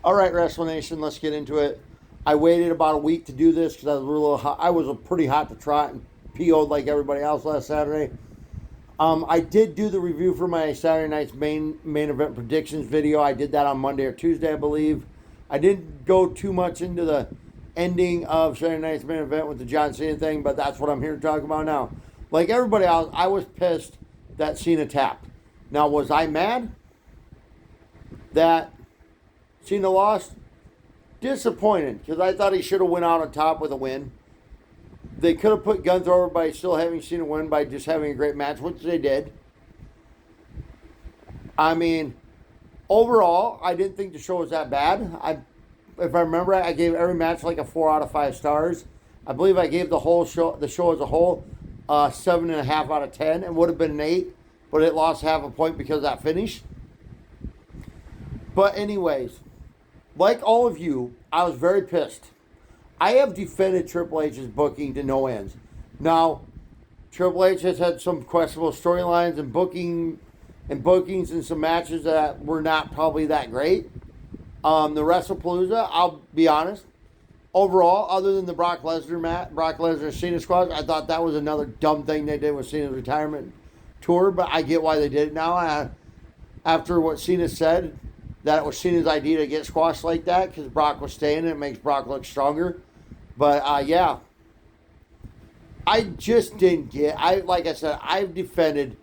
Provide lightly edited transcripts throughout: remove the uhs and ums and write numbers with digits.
All right, Wrestle Nation, let's get into it. I waited about a week to do this because I was a little hot. I was pretty hot to trot and PO'd like everybody else last Saturday. I did do the review for my Saturday night's main event predictions video. I did that on Monday or Tuesday, I believe. I didn't go too much into the ending of Saturday night's main event with the John Cena thing, but that's what I'm here to talk about now. Like everybody else, I was pissed that Cena tapped. Now, was I mad that Cena lost? Disappointed, because I thought he should have went out on top with a win. They could have put Gunther over by still having Cena win by just having a great match, which they did. I mean, overall, I didn't think the show was that bad. If I remember, I gave every match like a 4 out of 5 stars. I believe I gave the show as a whole, 7.5 out of 10. It would have been an 8, but it lost half a point because of that finish. But anyways, like all of you, I was very pissed. I have defended Triple H's booking to no ends. Now, Triple H has had some questionable storylines and bookings and some matches that were not probably that great. The WrestlePalooza, I'll be honest, overall, other than the Brock Lesnar Cena squad, I thought that was another dumb thing they did with Cena's retirement tour. But I get why they did it now. After what Cena said, that it was Cena's idea to get squashed like that because Brock was staying and it makes Brock look stronger. But, yeah. I just didn't get... Like I said, I've defended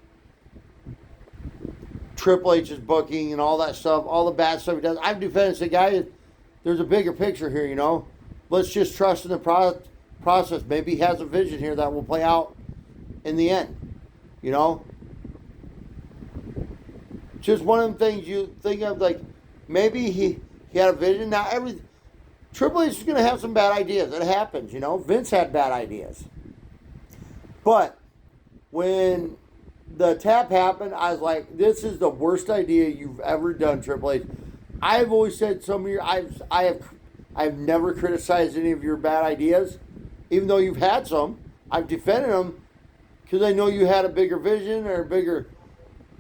Triple H's booking and all that stuff, all the bad stuff he does. I've defended the guy. There's a bigger picture here, you know. Let's just trust in the process. Maybe he has a vision here that will play out in the end, you know. Just one of the things you think of, like, maybe he had a vision. Now, Triple H is going to have some bad ideas. It happens, you know. Vince had bad ideas. But when the tap happened, I was like, this is the worst idea you've ever done, Triple H. I've always said I've never criticized any of your bad ideas. Even though you've had some, I've defended them because I know you had a bigger vision or a bigger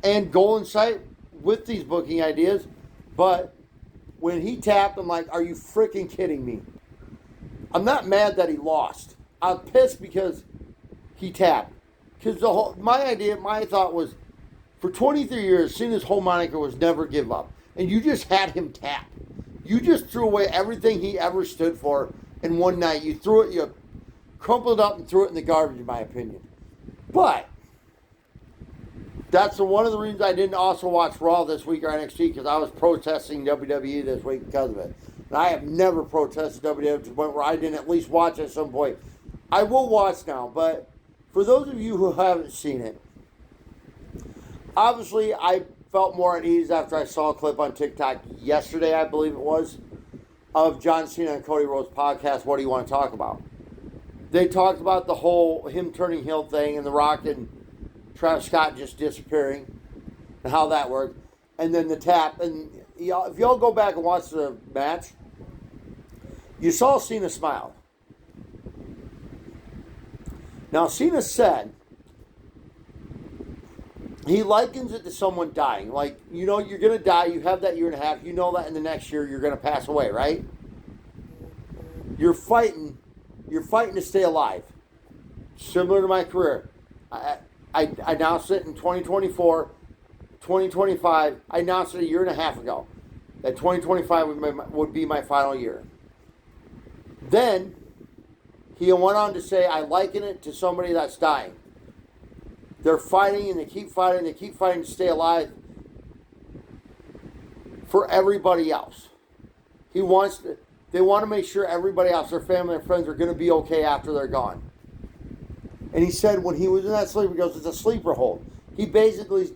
end goal in sight with these booking ideas. But when he tapped, I'm like, are you freaking kidding me? I'm not mad that he lost. I'm pissed because he tapped. Because my thought was, for 23 years, Cena's whole moniker was never give up. And you just had him tap. You just threw away everything he ever stood for in one night. You crumpled it up and threw it in the garbage, in my opinion. But that's one of the reasons I didn't also watch Raw this week or NXT, because I was protesting WWE this week because of it. And I have never protested WWE to the point where I didn't at least watch at some point. I will watch now, but for those of you who haven't seen it, obviously I felt more at ease after I saw a clip on TikTok yesterday, I believe it was, of John Cena and Cody Rhodes' podcast, What Do You Want to Talk About? They talked about the whole him turning heel thing and The Rock and Travis Scott just disappearing and how that worked. And then the tap. And if y'all go back and watch the match, you saw Cena smile. Now, Cena said he likens it to someone dying. Like, you know, you're going to die. You have that year and a half. You know that in the next year you're going to pass away, right? You're fighting to stay alive. Similar to my career. I announced it in 2024, 2025. I announced it a year and a half ago that 2025 would be my final year. Then he went on to say, I liken it to somebody that's dying. They're fighting and they keep fighting to stay alive for everybody else. They want to make sure everybody else, their family and friends, are going to be okay after they're gone. And he said when he was in that sleep, he goes, it's a sleeper hold. He basically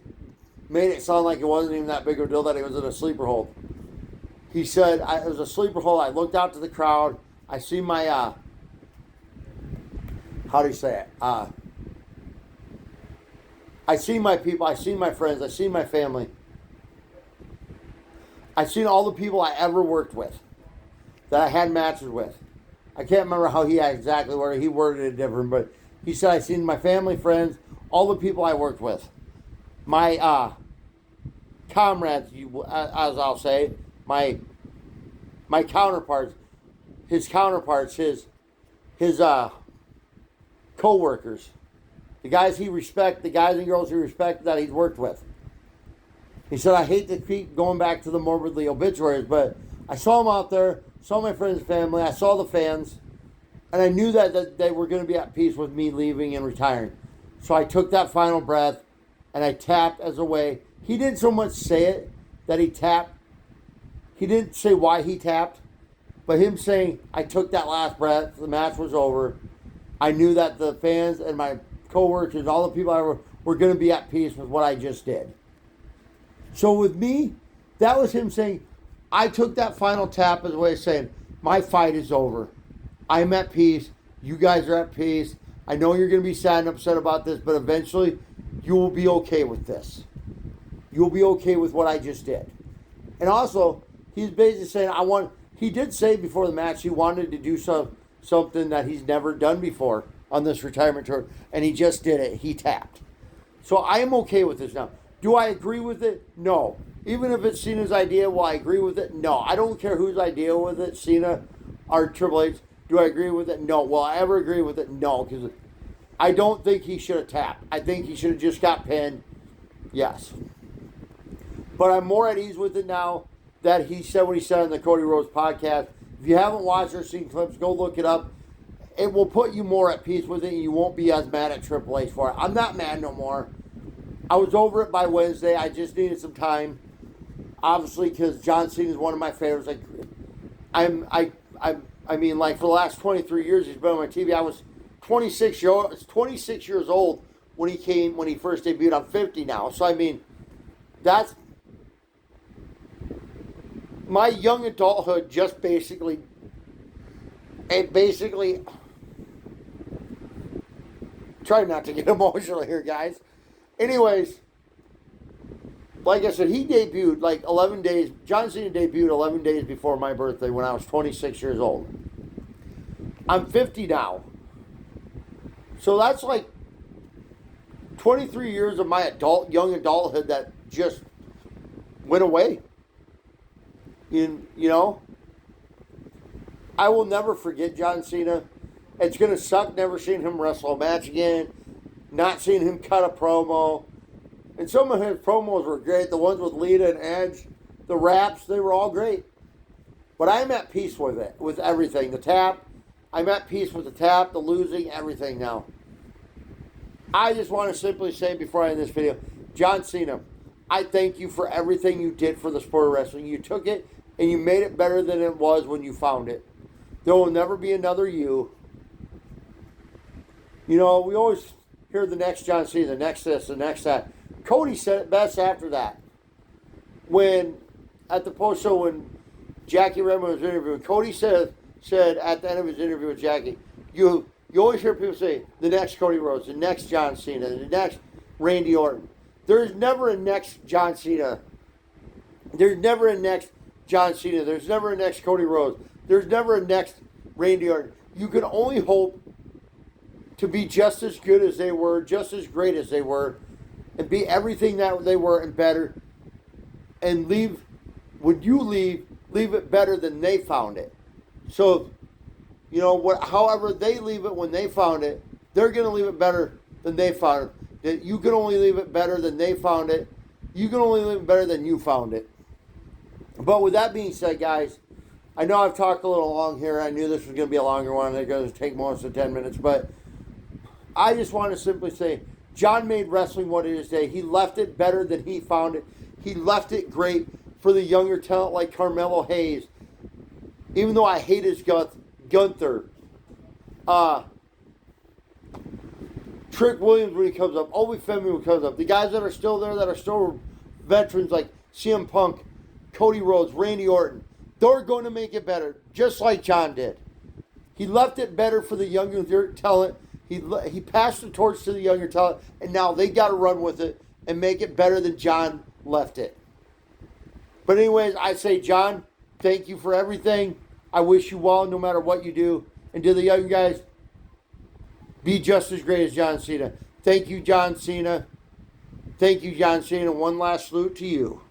made it sound like it wasn't even that big of a deal that he was in a sleeper hold. He said, it was a sleeper hold. I looked out to the crowd. I see my, how do you say it? I see my people. I see my friends. I see my family. I seen all the people I ever worked with that I had matches with. I can't remember how he exactly worded it. He worded it different, but he said, I seen my family, friends, all the people I worked with. My comrades, as I'll say, my my counterparts, his counterparts, his co-workers, the guys he respects, the guys and girls he respects that he's worked with. He said, I hate to keep going back to the morbidly obituaries, but I saw him out there, saw my friends and family, I saw the fans, and I knew that they were going to be at peace with me leaving and retiring. So I took that final breath, and I tapped as a way. He didn't so much say it, that he tapped. He didn't say why he tapped, but him saying, I took that last breath, the match was over. I knew that the fans and my co-workers, all the people I were going to be at peace with what I just did. So with me, that was him saying, I took that final tap as a way of saying, my fight is over. I'm at peace. You guys are at peace. I know you're going to be sad and upset about this, but eventually you will be okay with this. You'll be okay with what I just did. And also, he's basically saying, he did say before the match he wanted to do something that he's never done before on this retirement tour, and he just did it. He tapped. So I am okay with this now. Do I agree with it? No. Even if it's Cena's idea, will I agree with it? No. I don't care whose idea with it, Cena or Triple H. Do I agree with it? No. Will I ever agree with it? No, because I don't think he should have tapped. I think he should have just got pinned. Yes. But I'm more at ease with it now that he said what he said on the Cody Rhodes podcast. If you haven't watched or seen clips, go look it up. It will put you more at peace with it, and you won't be as mad at Triple H for it. I'm not mad no more. I was over it by Wednesday. I just needed some time. Obviously, because John Cena is one of my favorites. I mean, like for the last 23 years, he's been on my TV. I was 26 years old when he first debuted. I'm 50 now. So I mean, that's my young adulthood. Just basically, try not to get emotional here, guys. Anyways, like I said, he debuted like 11 days. John Cena debuted 11 days before my birthday when I was 26 years old. I'm 50 now. So that's like 23 years of my young adulthood that just went away. You know? I will never forget John Cena. It's going to suck never seeing him wrestle a match again. Not seeing him cut a promo. And some of his promos were great. The ones with Lita and Edge, the raps, they were all great. But I'm at peace with it, with everything. The tap, I'm at peace with the tap, the losing, everything now. I just want to simply say before I end this video, John Cena, I thank you for everything you did for the sport of wrestling. You took it and you made it better than it was when you found it. There will never be another you. You know, we always hear the next John Cena, the next this, the next that. Cody said it best after that. When, at the post show, when Jackie Redmond was interviewing, Cody said at the end of his interview with Jackie, you always hear people say, the next Cody Rhodes, the next John Cena, the next Randy Orton. There's never a next John Cena. There's never a next John Cena. There's never a next Cody Rhodes. There's never a next Randy Orton. You can only hope to be just as good as they were, just as great as they were, and be everything that they were and better, and leave, when you leave it better than they found it. So, you know, however they leave it when they found it, they're going to leave it better than they found it. That you can only leave it better than they found it. You can only leave it better than you found it. But with that being said, guys, I know I've talked a little long here. I knew this was going to be a longer one. They're going to take most of 10 minutes. But I just want to simply say, John made wrestling what it is today. He left it better than he found it. He left it great for the younger talent like Carmelo Hayes. Even though I hate his Gunther. Trick Williams when he comes up. Obi Femi when he comes up. The guys that are still there, that are still veterans like CM Punk, Cody Rhodes, Randy Orton. They're going to make it better, just like John did. He left it better for the younger talent. He passed the torch to the younger talent, and now they got to run with it and make it better than John left it. But anyways, I say, John, thank you for everything. I wish you well no matter what you do. And to the young guys, be just as great as John Cena. Thank you, John Cena. Thank you, John Cena. One last salute to you.